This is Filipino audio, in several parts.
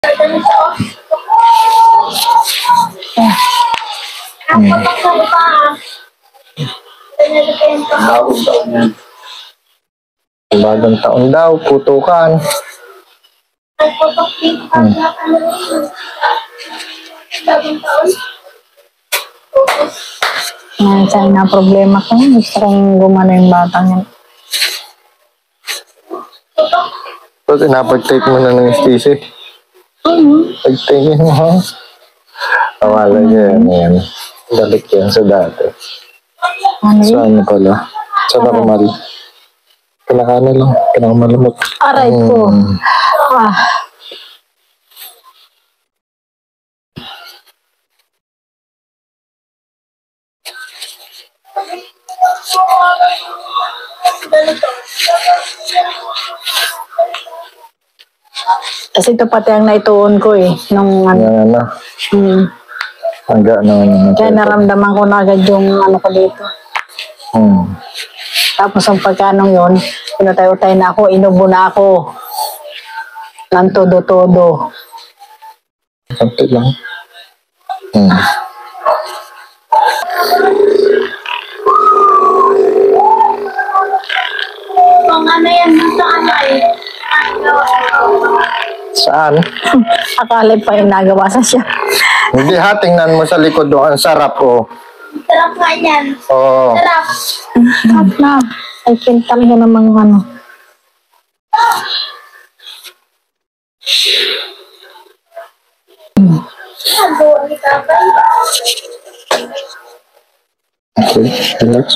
Bagong taon daw, putukan. Saan na problema ko. Gusto kong gumana yung batang yan. So, napag-take mo na ng stisi. Pag-take mo, ha? Awala niya yan. Balik yan sa dati. Sa ano pala? Sa normal. Kinakana lang. Kinakamalamot. Aray ko. Kasi ito pati ang naituon ko eh. Nung ano. Yan na. Hangga na. Kaya naramdaman ko na agad yung ano ko dito. Tapos ang pagkanong yun, pinatay-utay na ako, inubo na ako. Ng todo-todo. Sakit lang. Kung ano yan, saan ay? Saan? Akala pa yung nagawa sa siya. Hindi ha, tingnan mo sa likod doon. Ang sarap, oh. Sarap nga yan. Oo. Sarap. Sarap na. Ay, talaga namang ano. Okay, relax.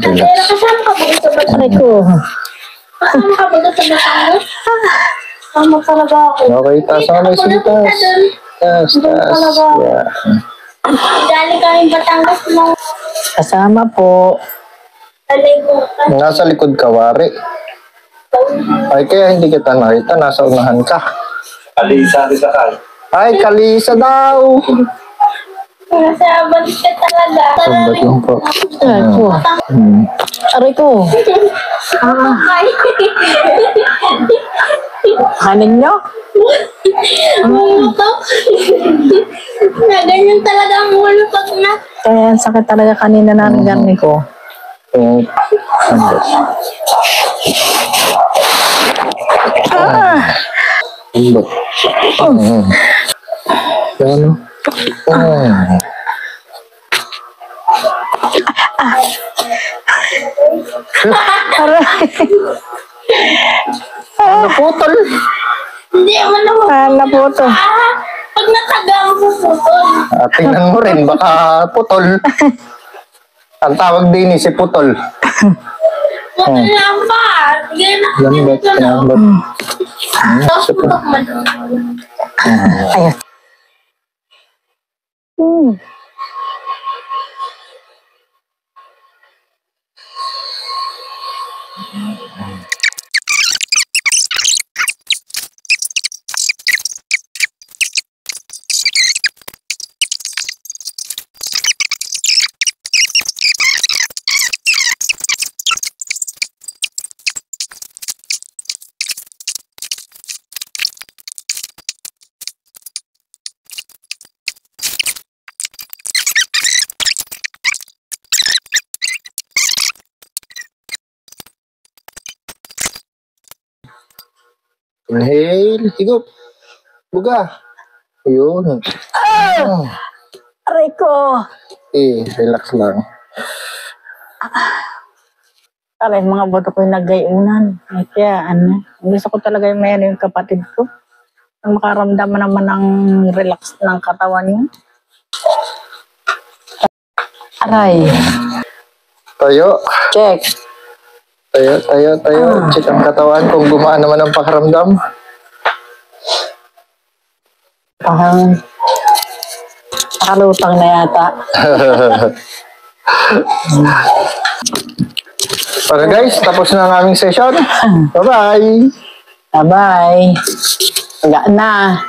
Relax. Kasama ka ba sa Batangas? Aray ko. Kasama ka ba sa Batangas? Kasama talaga ako. Okay, taas ako. Sige, taas. Taas. Yeah. Galing kami Batangas ng Kasama po. Alibutan. Nasa likod ka, wari. Ay, kaya hindi kita nakita. Nasa unahan ka. Kalisa, kita ka. Ay, kalisa daw. Nasabang ka talaga. Sabat lang po. Aray ko. Aray ko. Ay. Kanin nyo? Umutok. Na ganyan talaga ang ulo pag na. Kaya ang sakit talaga kanina na ng garni ko. Imbot. Ano? Aray. Naputol. Hindi mo naman. Naputo. Pag natagang puputol. Tingnan mo rin, baka putol. Ang tawag din si putol. Putol lang pa. Sige na. Lambat, lambat. Tapos putok mo. Ayos. Inhale, higop. Buga. Yun. Aray ko. Relax lang. Aray, mga boto ko yung nagayunan. Kaya, gusto ko talaga yung mayroon yung kapatid ko. Ang makaramdaman naman ng relax ng katawan niya. Aray. Tayo. Check. Tayo. Check ang katawan kung gumaan naman ang pakiramdam. Parang nakalutang na yata. Para guys, tapos na ang aming session. Bye-bye. Bye-bye. Gaan na.